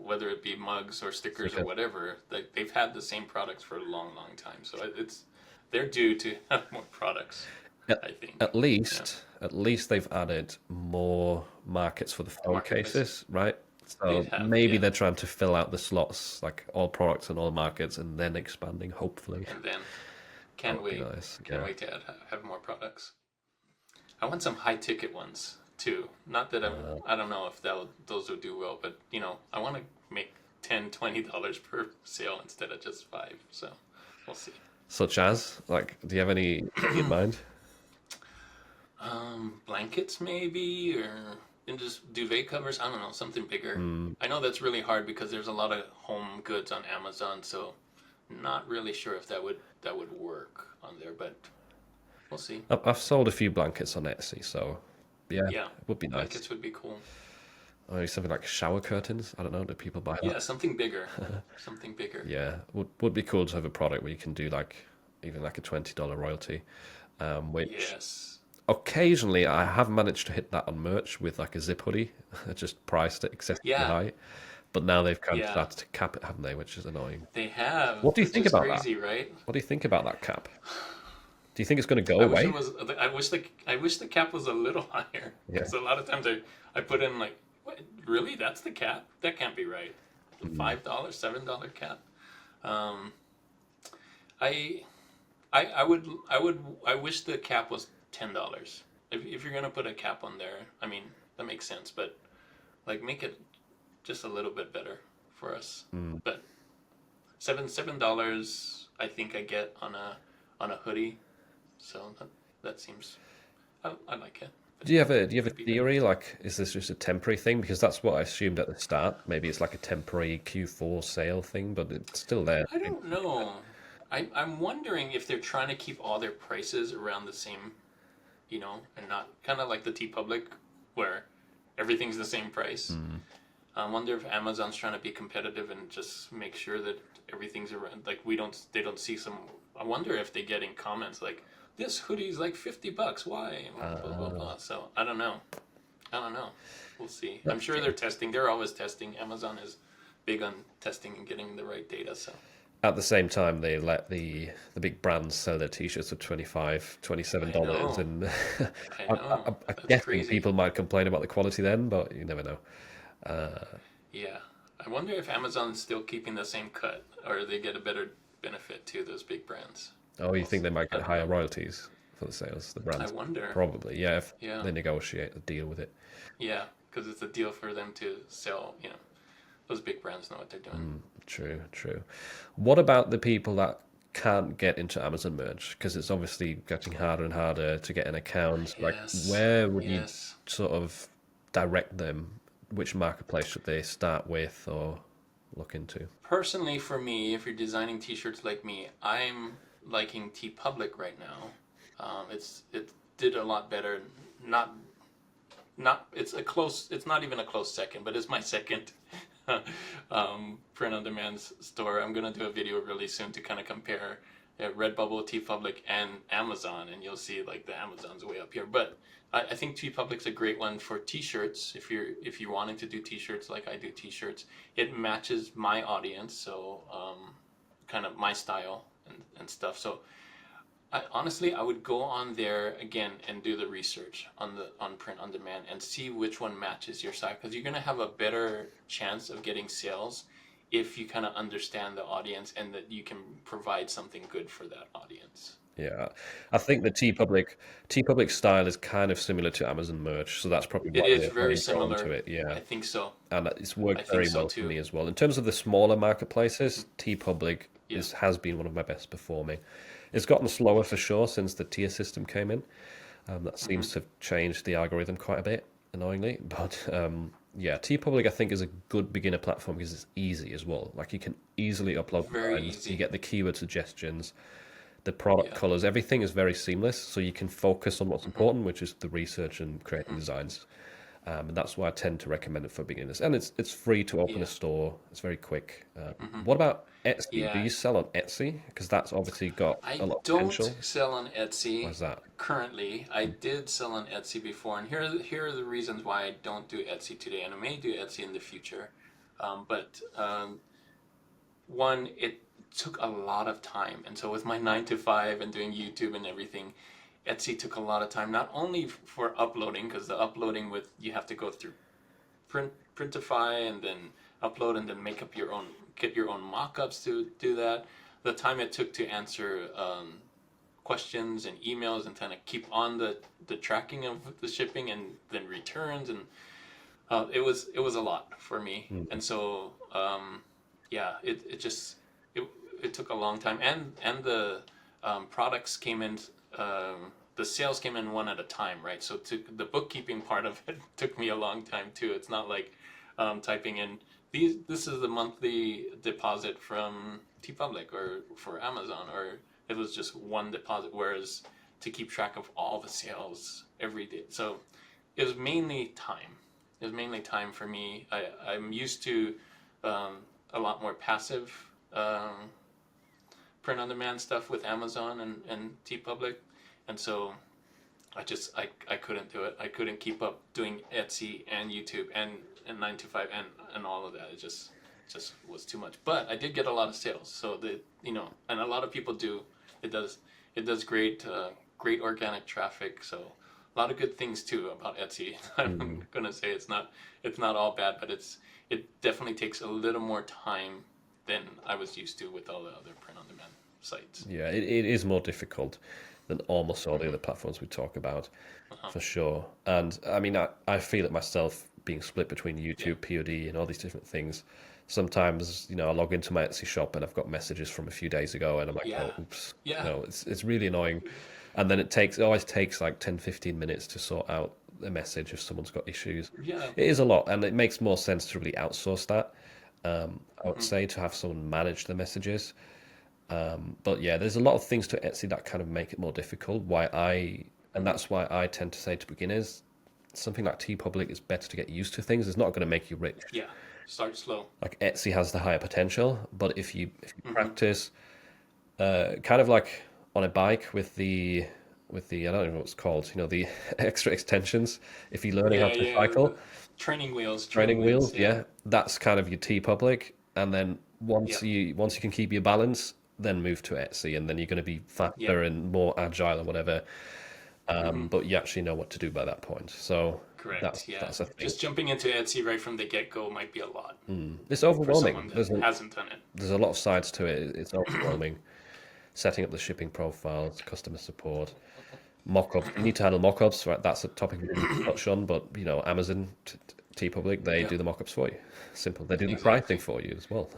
Whether it be mugs or stickers or Sticker. whatever, they've had the same products for a long, long time. So it's they're due to have more products. At, I think. Yeah. at least they've added more markets for the The phone marketplace. cases, right? They So have, maybe yeah. they're trying to fill out the slots, like all products and all markets, and then expanding, hopefully. And then That can't would be wait. nice. Can't Yeah. wait to have more products. I want some high ticket ones too. Not that I don't know if those would do well, but I want to make $10-20 per sale instead of just 5. So we'll see. Such as, like, do you have any in mind? Blankets maybe, or and just duvet covers. I don't know, something bigger. Mm. I know that's really hard because there's a lot of home goods on Amazon, so not really sure if that would work on there, but we'll see. I've sold a few blankets on Etsy, so yeah, Yeah, it would be nice. blankets would be cool. Or maybe something like shower curtains. I don't know. Do people buy that? Yeah, something bigger. Something bigger. Yeah, would be cool to have a product where you can do like even like a $20 royalty, which Yes. occasionally I have managed to hit that on merch with like a zip hoodie. I just priced it excessively Yeah. high, but now they've kind of Yeah. started to cap it, haven't they? Which is annoying. They have, What do you which think is about that? crazy, right? What do you think about that cap? Do you think it's going to go I wish it away? was. I wish the cap was a little higher Yeah. because a lot of times I put in like, what, really? That's the cap? That can't be right. $5, $7 cap. Um, I I wish the cap was $10. If you're gonna put a cap on there, I mean that makes sense, but like make it just a little bit better for us. Mm. But $7 I think I get on a hoodie, so that seems I like it. But Do you have a could be better. theory? Like, is this just a temporary thing? Because that's what I assumed at the start. Maybe it's like a temporary Q4 sale thing, but it's still there. I don't know. I'm wondering if they're trying to keep all their prices around the same, and not kind of like the T Public where everything's the same price. I wonder if Amazon's trying to be competitive and just make sure that everything's around. Like they don't see some. I wonder if they're getting comments like, "This hoodie's like $50. Why?" Blah blah blah. So I don't know. I don't know. We'll see. I'm That's sure true. they're testing. They're always testing. Amazon is big on testing and getting the right data. So At the same time, they let the big brands sell their t-shirts for 25, I $27, know. and I I, know. I'm That's guessing crazy. people might complain about the quality then, but you never know. Yeah. I wonder if Amazon's still keeping the same cut or they get a better benefit to those big brands. Oh, you We'll think they see. might I get don't higher know. royalties for the sales, the I brands? wonder. Probably, yeah, if Yeah. they negotiate a deal with it. Yeah. Because it's a deal for them to sell. Those big brands know what they're doing. True, true. What about the people that can't get into Amazon merch? Because it's obviously getting harder and harder to get an account. Like, Yes. where would you Yes. sort of direct them? Which marketplace should they start with or look into? Personally, for me, if you're designing T-shirts like me, I'm liking TeePublic right now. It did a lot better. Not not it's a close. It's not even a close second, but it's my second print on demand store. I'm gonna do a video really soon to kind of compare Redbubble, TeePublic, and Amazon, and you'll see like the Amazon's way up here. But I think TeePublic's a great one for T-shirts. If you're wanting to do T-shirts like I do T-shirts, it matches my audience, so kind of my style and stuff. So honestly, I would go on there again and do the research on print on demand and see which one matches your site, because you're gonna have a better chance of getting sales if you kind of understand the audience and that you can provide something good for that audience. Yeah, I think the T Public style is kind of similar to Amazon merch, so that's probably It why is they're very very drawn to similar. it. Yeah, I think so. and it's I worked think very so well for too. me as well. In terms of the smaller marketplaces, TeePublic Yeah. has been one of my best performing. It's gotten slower for sure since the tier system came in. That Hmm. seems to have changed the algorithm quite a bit, annoyingly. But yeah, TeePublic I think is a good beginner platform because it's easy as well. Like you can easily upload Very designs, you easy. get the keyword suggestions, the product Yeah. colors, everything is very seamless. So you can focus on what's Hmm. important, which is the research and creating designs. And that's why I tend to recommend it for beginners. And it's free to open a Yeah. store. It's very quick. Hmm. What about Etsy? Do Yeah. you sell on Etsy? Because that's obviously got a I lot of don't potential. sell on Etsy Why's that? currently. I did sell on Etsy before, and here are the reasons why I don't do Etsy today, and I may do Etsy in the future. But one, it took a lot of time, and so with my 9 to 5 and doing YouTube and everything, Etsy took a lot of time. Not only for uploading, because the uploading with you have to go through printify and then upload and then make up your own, get your own mock-ups to do that. The time it took to answer questions and emails and kind of keep on the tracking of the shipping and then returns, and it was a lot for me. And so yeah, it just it, it took a long time, and the products came in, the sales came in one at a time, right? So the bookkeeping part of it took me a long time too. It's not like typing in this is the monthly deposit from TeePublic or for Amazon, or it was just one deposit, whereas to keep track of all the sales every day. So it was mainly time. It was mainly time for me. I'm used to um, a lot more passive um, print on demand stuff with Amazon and TeePublic, and so I couldn't do it. I couldn't keep up doing Etsy and YouTube and 9 to 5 and all of that. It just was too much. But I did get a lot of sales, so and a lot of people do. It does it does great organic traffic. So a lot of good things too about Etsy. I'm Mm. gonna say it's not all bad, but it definitely takes a little more time than I was used to with all the other print on demand sites. Yeah, it is more difficult than almost all the Hmm. other platforms we talk about, Uh-huh. for sure. And I mean, I feel it myself being split between Yeah. YouTube, POD, and all these different things. Sometimes, I log into my Etsy shop and I've got messages from a few days ago, and I'm like, Yeah. oh, oops. Yeah. It's really annoying. And then it always takes like 10, 15 minutes to sort out a message if someone's got issues. Yeah. It is a lot, and it makes more sense to really outsource that. I would Hmm. say to have someone manage the messages. But yeah, there's a lot of things to Etsy that kind of make it more difficult. And Hmm. that's why I tend to say to beginners, something like TeePublic is better to get used to things. It's not going to make you rich. Yeah. Start slow. Like Etsy has the higher potential, but if you Mm-hmm. practice, kind of like on a bike with the I don't know what it's called, the extra extensions. If you're learning how Yeah, to yeah. cycle, Training wheels, training training wheels. wheels, Yeah. yeah, that's kind of your TeePublic, and then Yeah. once you can keep your balance, then move to Etsy, and then you're going to be Yeah. faster and more agile or whatever. Mm-hmm. But you actually know what to do by that point. So Correct. Yeah. that's a thing. Just jumping into Etsy right from the get-go might be a lot It's for overwhelming. someone that hasn't done it. There's a lot of sides to it. It's overwhelming. Setting up the shipping profiles, customer support, mock-ups. You need to handle mock-ups, right? That's a topic we didn't touch on, but Amazon, TeePublic, they Yeah. do the mock-ups for you. Simple. They do the pricing Exactly. for you as well.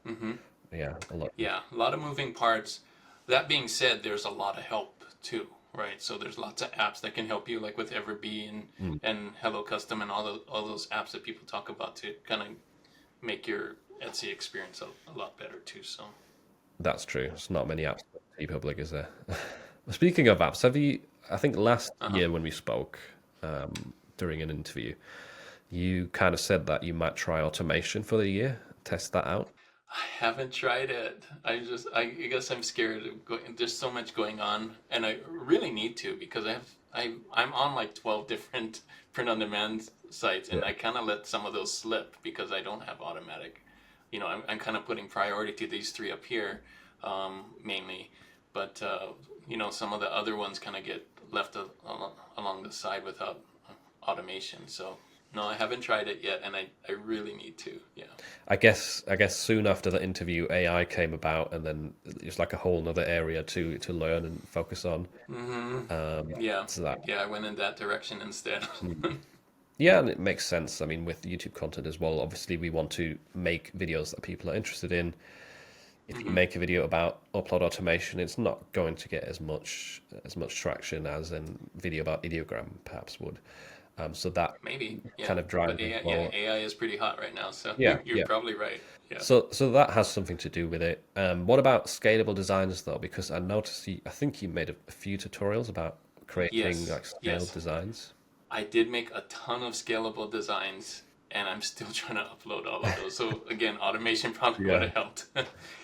Mm-hmm. Yeah, a lot. Yeah. A lot of moving parts. That being said, there's a lot of help too, right? So there's lots of apps that can help you, like with Everbee and Hello Custom and all those apps that people talk about to kind of make your Etsy experience a lot better too. So That's true. There's not many apps for TeePublic, is there? Speaking of apps, have you? I think last year when we spoke during an interview, you kind of said that you might try automation for the year, test that out. I haven't tried it. I guess I'm scared of going. There's so much going on, and I really need to because I'm on like 12 different print on demand sites, and Yeah. I kind of let some of those slip because I don't have automatic. I'm kind of putting priority to these three up here, mainly, but some of the other ones kind of get left along the side without automation. So no, I haven't tried it yet, and I really need to. Yeah. I guess soon after the interview, AI came about, and then it's like a whole nother area to learn and focus on. Yeah, So that, yeah, I went in that direction instead. yeah, and it makes sense. I mean, with YouTube content as well, obviously we want to make videos that people are interested in. If you make a video about upload automation, it's not going to get as much traction as a video about ideogram perhaps would. So that Maybe, yeah. kind of drives But as AI, yeah, well. AI is pretty hot right now, so Yeah, you're yeah. probably right. Yeah. So that has something to do with it. What about scalable designs though? Because I noticed I think you made a few tutorials about creating Yes, like scaled yes. designs. I did make a ton of scalable designs, and I'm still trying to upload all of those. So again, automation probably would Yeah. have helped.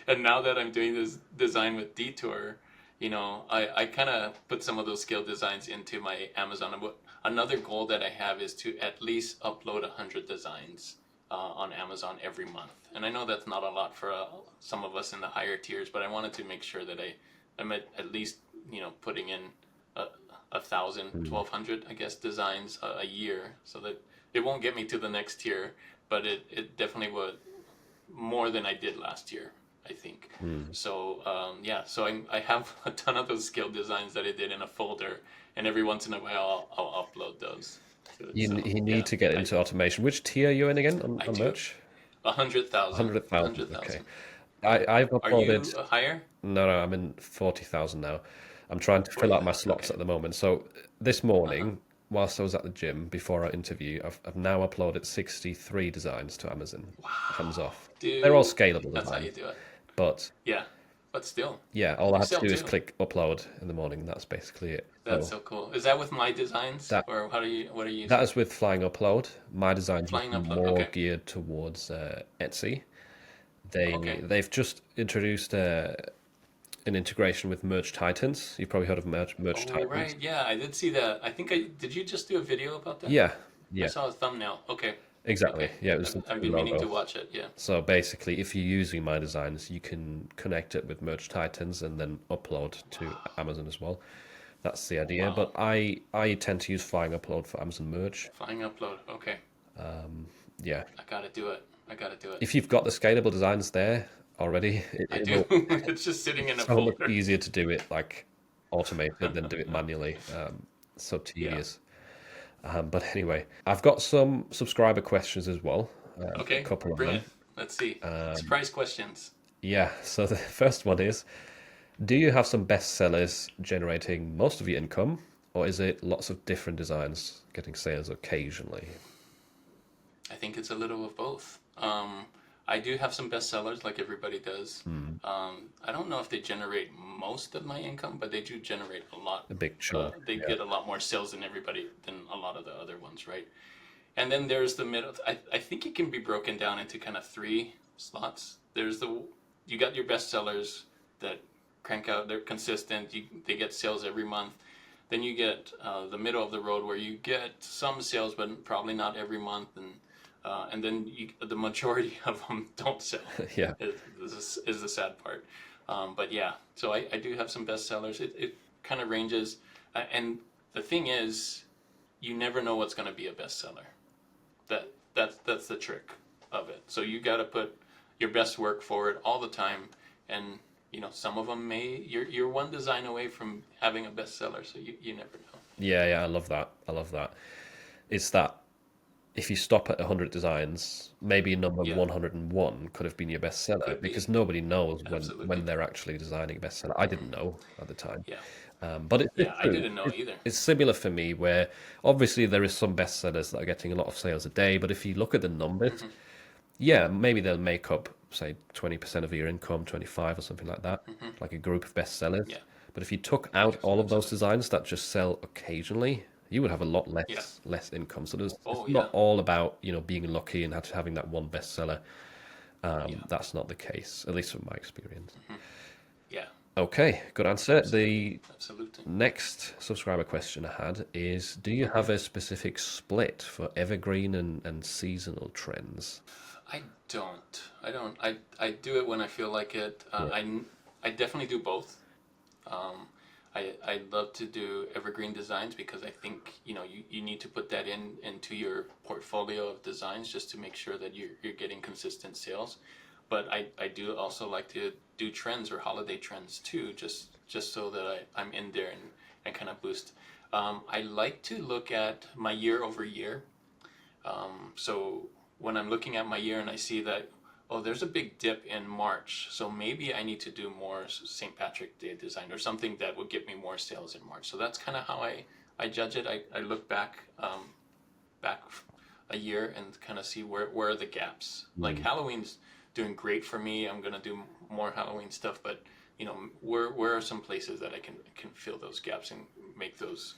And now that I'm doing this design with Detour, I kind of put some of those scale designs into my Amazon. And another goal that I have is to at least upload 100 designs on Amazon every month. And I know that's not a lot for some of us in the higher tiers, but I wanted to make sure that I'm at least putting in a, 1,000, 1,200, I guess, designs a year, so that it won't get me to the next tier, but it definitely would more than I did last year, I think. So yeah, so I have a ton of those scale designs that I did in a folder, and every once in a while I'll upload those to it. So You yeah, need to get into automation. Which tier are you in again I on do merch? 100,000, 100,000. Okay. 100,000. I've Are uploaded. you higher? No, I'm in 40,000 now. I'm trying to fill out my 40,000. slots Okay. at the moment. So this morning, whilst I was at the gym before our interview, I've now uploaded 63 designs to Amazon. Hands off. They're all Dude, scalable that's how you designs. do it. But Yeah, but still, yeah, all I you have to sell do is too. click upload in the morning. That's basically it. That's So so cool. Is that with my designs, that or what are you that using? is with Flying Upload. My designs are Flying upload. more Okay. geared towards Etsy. Okay. They've just introduced an integration with Merge Titans. You've probably heard of Merge Oh Titans. right, yeah, I did see that. I think I did. You just do a video about that? Yeah, I yeah, saw a thumbnail. Okay. exactly. Okay. Yeah, it was the I've two been meaning to logos. watch it. Yeah. So basically, if you're using my designs, you can connect it with Merge Titans and then upload to Amazon as well. That's the idea. Wow. But I tend to use Flying Upload for Amazon Merge. Flying upload. Okay. Yeah, I gotta do it. I gotta do it. if you've got the scalable designs there already, I it do. will It's just sitting in a so much folder. easier to do it like automated than do it manually. So Yeah. tedious. But anyway, I've got some subscriber questions as well. A Okay. couple of them. Brilliant. Let's see. Surprise questions. Yeah. So the first one is: do you have some bestsellers generating most of your income, or is it lots of different designs getting sales occasionally? I think it's a little of both. I do have some bestsellers like everybody does. Hmm. I don't know if they generate most of my income, but they do generate a lot. A big chunk. They Yeah. get a lot more sales than a lot of the other ones, right? And then there's the middle. I think it can be broken down into kind of three slots. There's you got your bestsellers that crank out. They're consistent. They get sales every month. Then you get the middle of the road where you get some sales, but probably not every month, and then the majority of them don't sell. Yeah. Is the sad part. But yeah, so I do have some bestsellers. It kind of ranges, and the thing is, you never know what's going to be a bestseller. That's the trick of it. So you got to put your best work forward all the time, and some of them you're one design away from having a bestseller. So you never know. Yeah, I love that. I love that. It's that if you stop at 100 designs, maybe number Yeah, 101 could have been your bestseller could be because nobody knows when absolutely. they're actually designing a bestseller. I didn't know at the time. Yeah, But it's yeah. I true. didn't know either. It's similar for me, where obviously there is some bestsellers that are getting a lot of sales a day, but if you look at the numbers, Hmm. yeah, maybe they'll make up, say, 20% of your income, 25 or something like that, Hmm. like a group of bestsellers. Yeah, But if you took out all of those absolutely. designs that just sell occasionally, you would have a lot Yeah. less income. So it's Oh not yeah. all about, being lucky and having that one bestseller. Yeah. That's not the case, at least from my experience. Hmm. Yeah. Okay, good answer. Absolutely. The Absolutely. next subscriber question I had is, do you Hmm. have a specific split for evergreen and seasonal trends? I don't. I don't. I do it when I feel like it. Yeah. I definitely do both. Um, I love to do evergreen designs because I think you need to put that into your portfolio of designs just to make sure that you're getting consistent sales. But I do also like to do trends or holiday trends too, just so that I'm in there and kind of boost. I like to look at my year over year. So when I'm looking at my year and I see that, oh, there's a big dip in March, so maybe I need to do more St. Patrick Day design or something that would get me more sales in March. So that's kind of how I judge it. I look back a year and kind of see where are the gaps. Like Mm. Halloween's doing great for me. I'm gonna do more Halloween stuff, but where are some places that I can fill those gaps and make those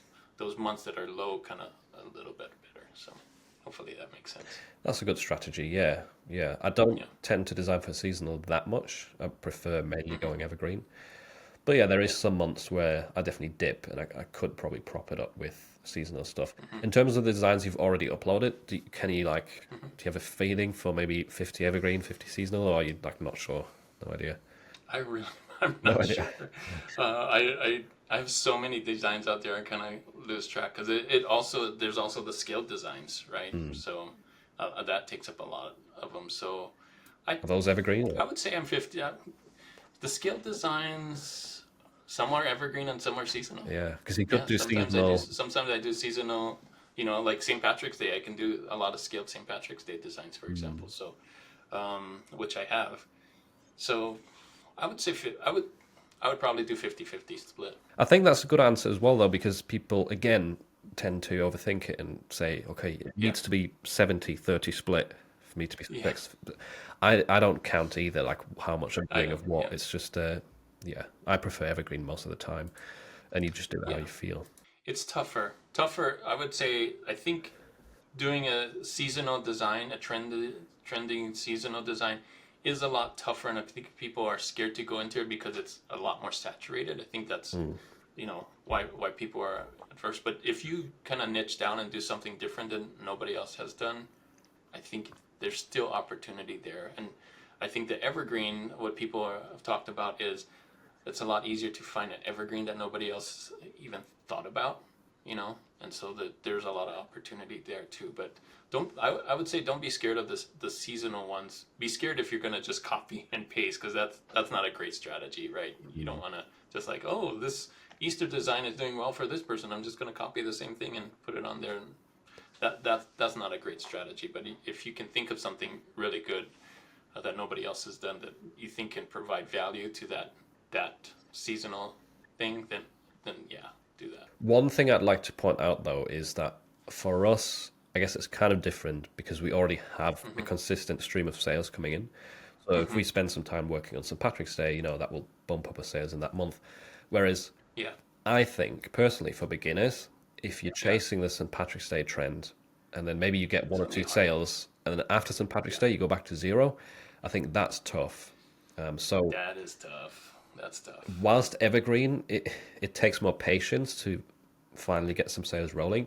months that are low kind of a little bit better. So hopefully that makes sense. That's a good strategy. Yeah, yeah. I don't Yeah. tend to design for seasonal that much. I prefer mainly Hmm. going evergreen. But yeah, there is Yeah. some months where I definitely dip, and I could probably prop it up with seasonal stuff. Hmm. In terms of the designs you've already uploaded, can you Hmm. do you have a feeling for maybe 50 evergreen, 50 seasonal, or are you like not sure? No idea. I really, I'm No not idea. sure. I have so many designs out there. I kind of lose track because it also there's also the scaled designs, right? Hmm. So that takes up a lot of them. So I Are those evergreen? I would say I'm 50. The scaled designs, some are evergreen and some are seasonal. Yeah, because you could Yeah, do seasonal. sometimes I do seasonal. Like St. Patrick's Day, I can do a lot of scaled St. Patrick's Day designs, for Hmm. example. So which I have. So I would say I would probably do 50-50 split. I think that's a good answer as well, though, because people, again, tend to overthink it and say, okay, it Yeah, needs to be 70-30 split for me to be yeah, successful. I don't count either, like how much I'm I doing don't. of what. Yeah, It's just, yeah, I prefer evergreen most of the time, and you just do it how yeah. you feel. It's tougher. Tougher. I would say. I think doing a seasonal design, trending seasonal design, is a lot tougher, and I think people are scared to go into it because it's a lot more saturated. I think that's Mm. why people are at first. But if you kind of niche down and do something different than nobody else has done, I think there's still opportunity there. And I think the evergreen, what people have talked about is it's a lot easier to find an evergreen that nobody else even thought about, and so there's a lot of opportunity there too. But I would say don't be scared of the seasonal ones. Be scared if you're going to just copy and paste because that's not a great strategy, right? You don't Mm. want to just like, oh, this Easter design is doing well for this person. I'm just going to copy the same thing and put it on there. And that's not a great strategy. But if you can think of something really good that nobody else has done that you think can provide value to that seasonal thing, then yeah, do that. One thing I'd like to point out, though, is that for us, I guess it's kind of different because we already have a consistent stream of sales coming in. So if we spend some time working on St. Patrick's Day, that will bump up our sales in that month. Whereas Yeah. I think personally for beginners, if you're chasing the St. Patrick's Day trend and then maybe you get one or two sales and then after St. Patrick's Day you go back to zero, I think that's tough. So That is tough. That's tough. whilst Evergreen, it takes more patience to finally get some sales rolling.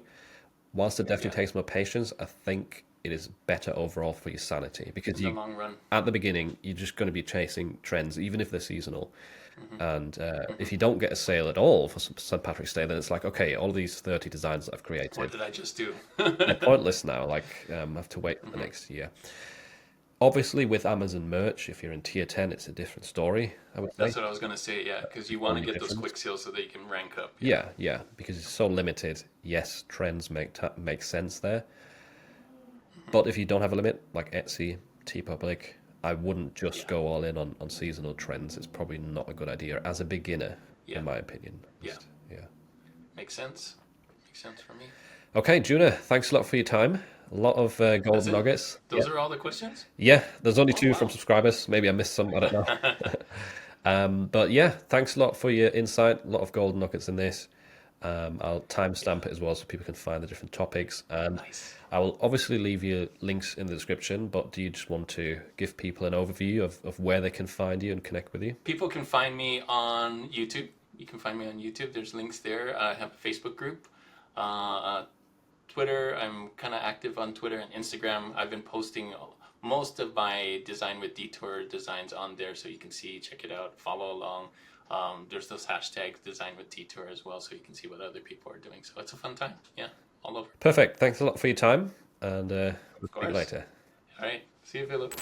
Whilst it definitely takes more patience, I think it is better overall for your sanity because In the long run. at the beginning you're just going to be chasing trends, even if they're seasonal. And if you don't get a sale at all for St. Patrick's Day, then it's like, okay, all these 30 designs that I've created, What did I just do? they're pointless now. Like, I have to wait for the next year. Obviously, with Amazon merch, if you're in tier 10, it's a different story, I would say. That's what I was going to say, yeah, because you want to get those quick sales so that you can rank up. Yeah, because it's so limited. Yes, trends make sense there. But if you don't have a limit, like Etsy, TeePublic, I wouldn't just go all in on seasonal trends. It's probably not a good idea as a beginner, in my opinion. Yeah. Yeah. Makes sense. Makes sense for me. Okay, Juna, thanks a lot for your time. A lot of golden nuggets. Those are all the questions? Yeah, there's only two from subscribers. Maybe I missed some. I don't know. But yeah, thanks a lot for your insight. A lot of golden nuggets in this. I'll timestamp it as well so people can find the different topics. And Nice. I will obviously leave you links in the description, but do you just want to give people an overview of where they can find you and connect with you? People can find me on YouTube. You can find me on YouTube. There's links there. I have a Facebook group. Twitter, I'm kind of active on Twitter and Instagram. I've been posting most of my Design with Detour designs on there, so you can see, check it out, follow along. There's those hashtags, Design with Detour as well, so you can see what other people are doing. So it's a fun time. Yeah, all over. Perfect. Thanks a lot for your time, and we'll see you later. All right. See you, Philip.